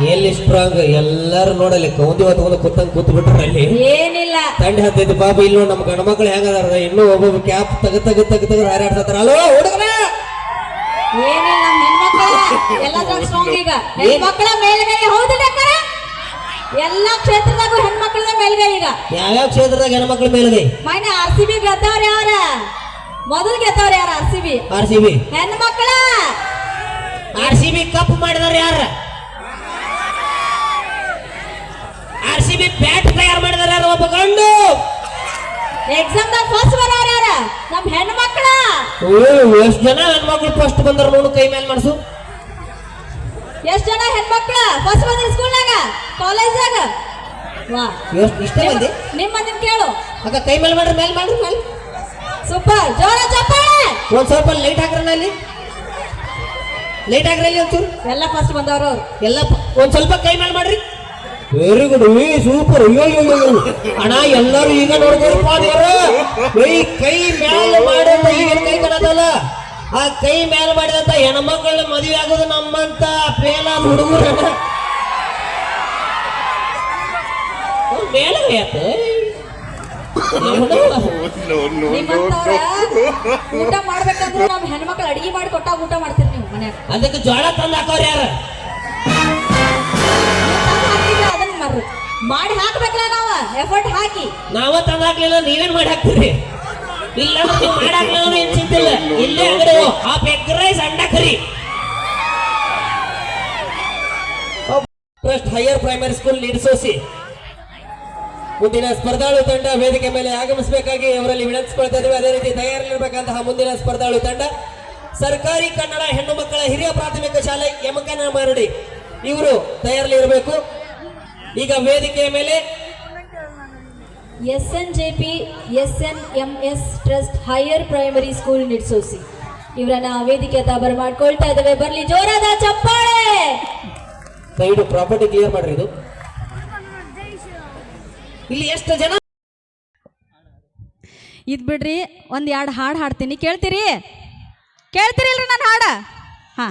ಎಲ್ಲಿ ಸ್ಟ್ರಾಂಗ್ ಎಲ್ಲಾರು ನೋಡಲಿ ಕೌಂದಿ ಹೊತ್ಕೊಂಡು ಕೂತ್ ಬಿಟ್ರ ಅಲ್ಲಿ ಏನಿಲ್ಲ ತಂಡ ಹತ್ತೈತಿ ಪಾಪ ಇಲ್ಲಿ ನೋಡಿ ನಮ್ಮ ಗಂಡ ಮಕ್ಳು ಹೆಂಗದಾರ ಇನ್ನೂ ಒಬ್ಬೊಬ್ಬ ಕ್ಯಾಪ್ ತೆಗೆದು ಹಾರಾಡ್ತಾರ ಅಲೋ ಹುಡುಗನ ಏನಿಲ್ಲ ನಮ್ಮ ಹೆಣ್ಮಕ್ಳ ಎಲ್ಲಾದ್ರಾಗ ಸ್ಟ್ರಾಂಗ್ ಈಗ ಹೆಣ್ಮಕ್ಳ ಮೇಲ್ಗೈ ಹೌದಿಲ್ಲ ಅಕ್ಕರ ಎಲ್ಲಾ ಕ್ಷೇತ್ರದಾಗೂ ಹೆಣ್ಮಕ್ಳದ ಮೇಲ್ಗೈ ಈಗ ಯಾವ್ಯಾವ ಕ್ಷೇತ್ರದಾಗ ಹೆಣ್ಮಕ್ಳ ಮೇಲ್ಗೈ ಮನೆ RCB ಗೆದ್ದವ್ರ ಯಾರ ಮೊದಲು ಗೆದ್ದವ್ರ ಯಾರ RCB ಹೆಣ್ಮಕ್ಳ RCB ಕಪ್ ಮಾಡಿದಾರ ಯಾರ RCB ಬ್ಯಾಟ್ ತಯಾರು ಮಾಡಿದಾರ ಯಾರು ಒಬ್ಬ ಗಂಡು ಎಕ್ಸಾಮ್ ದಾಗ ಫಸ್ಟ್ ಬರೋರ ಯಾರ ನಮ್ಮ ಹೆಣ್ಮಕ್ಳ ಎಷ್ಟು ಜನ ಹೆಣ್ಮಕ್ಳು ಫಸ್ಟ್ ಬಂದಾರ ನೋಡು ಕೈ ಮೇಲೆ ಮಾಡಿಸು ಎಷ್ಟು ಜನ ಹೆಣ್ಮಕ್ಳ ಫಸ್ಟ್ ಬಂದ್ರಿ ಸ್ಕೂಲ್ನಾಗ ಕಾಲೇಜ್ನಾಗ ವಾ ಎಷ್ಟು ಇಷ್ಟ ಬಂದಿ ನಿಮ್ಮ ಮಂದಿನ ಕೇಳು ಅಕ್ಕ ಕೈ ಮೇಲೆ ಮಾಡ್ರಿ ಮೇಲೆ ಸೂಪರ್ ಜೋರ ಚಪ್ಪಾಳೆ ಒಂದ್ ಸ್ವಲ್ಪ ಲೈಟ್ ಹಾಕ್ರಣ್ಣ ಅಲ್ಲಿ ಲೈಟ್ ಹಾಕ್ರಿ ಅಲ್ಲಿ ಒಂಚೂರು ಎಲ್ಲ ಫಸ್ಟ್ ಬಂದವರು ಅವ್ರು ಎಲ್ಲ ಒಂದ್ ಸ್ವಲ್ಪ ಕೈ ಮೇಲೆ ಮಾಡ್ರಿ ವೆರಿ ಗುಡ್ ಸೂಪರ್ ಅಣ್ಣ ಎಲ್ಲರೂ ಈಗ ನೋಡ್ಕೊಳ್ಪಾ ಕೈ ಮ್ಯಾಲ ಮಾಡಿದ ಈಗಿನ ಕೈ ಕಾಣದಲ್ಲ ಆ ಕೈ ಮ್ಯಾಲ ಮಾಡಿದಂತ ಹೆಣ್ಮಕ್ಳ ಮದುವೆ ಆಗೋದು ನಮ್ಮಂತ ಫೇಲ್ ಆದ ಹುಡುಗರಣ್ಣ ಮೇಲೆ ನಿಮ್ಮಂತವ್ರ ಊಟ ಮಾಡ್ಬೇಕಂದ್ರೆ ನಮ್ ಹೆಣ್ಮಕ್ಳು ಅಡಿಗೆ ಮಾಡಿ ಕೊಟ್ಟಾಗ ಊಟ ಮಾಡ್ತೀರಿ ನೀವು ಮನ್ಯಾಗ ಅದಕ್ಕೆ ಜೋಳ ತಂದು ಹಾಕೋರ್ ಯಾರ ಅದನ್ನ ಮಾಡಿ ಹಾಕ್ಬೇಕಲ್ಲ ನಾವ ಎಫರ್ಟ್ ಹಾಕಿ ನಾವ ತಂದು ಹಾಕ್ಲಿಲ್ಲ ನೀವೇನ್ ಮಾಡಿ ಹಾಕ್ತೀರಿ ಇಲ್ಲ ನೀವು ಮಾಡಾಕ್ಲಿಲ್ಲ ಏನ್ ಚಿಂತಿಲ್ಲ ಇಲ್ಲೇ ಅಂಗಡಿ ಆ ಎಗ್ ರೈಸ್ ಅಂಡ ಕರಿ ಫಸ್ಟ್ ಹೈಯರ್ ಪ್ರೈಮರಿ ಸ್ಕೂಲ್ ನಿಡ್ಸೋಸಿ ಮುಂದಿನ ಸ್ಪರ್ಧಾಳು ತಂಡ ವೇದಿಕೆ ಮೇಲೆ ಆಗಮಿಸಬೇಕಾಗಿ ಅವರಲ್ಲಿ ವಿನಂತಿಸಿಕೊಳ್ತಾ ಇದ್ದೇವೆ. ಅದೇ ರೀತಿ ತಯಾರಿರಬೇಕಂತಹ ಮುಂದಿನ ಸ್ಪರ್ಧಾಳು ತಂಡ ಸರ್ಕಾರಿ ಕನ್ನಡ ಹೆಣ್ಣು ಮಕ್ಕಳ ಹಿರಿಯ ಪ್ರಾಥಮಿಕ ಶಾಲೆ ಯಮಕನಮರಡಿ ಇವರು ತಯಾರಲ್ಲಿ ಇರಬೇಕು. ಈಗ ವೇದಿಕೆಯ ಮೇಲೆ SNJP SNMS trust higher primary school Nidasoshi ಇವರನ್ನ ವೇದಿಕೆ ತಾಬರ್ ಮಾಡ್ಕೊಳ್ತಾ ಇದ್ದೇವೆ. ಬರ್ಲಿ ಜೋರಾದ ಚಪ್ಪಾಳೆ. ದಯವಿಟ್ಟು ಪ್ರಾಪರ್ಟಿ ಕ್ಲಿಯರ್ ಮಾಡ್ರಿ. ಇದು ಇಲ್ಲಿ ಎಷ್ಟು ಜನ ಇದ್ ಬಿಡ್ರಿ ಒಂದ್ ಎರಡು ಹಾಡು ಹಾಡ್ತೀನಿ ಕೇಳ್ತೀರಿ ಇಲ್ರಿ ನಾನು ಹಾಡ ಹಾ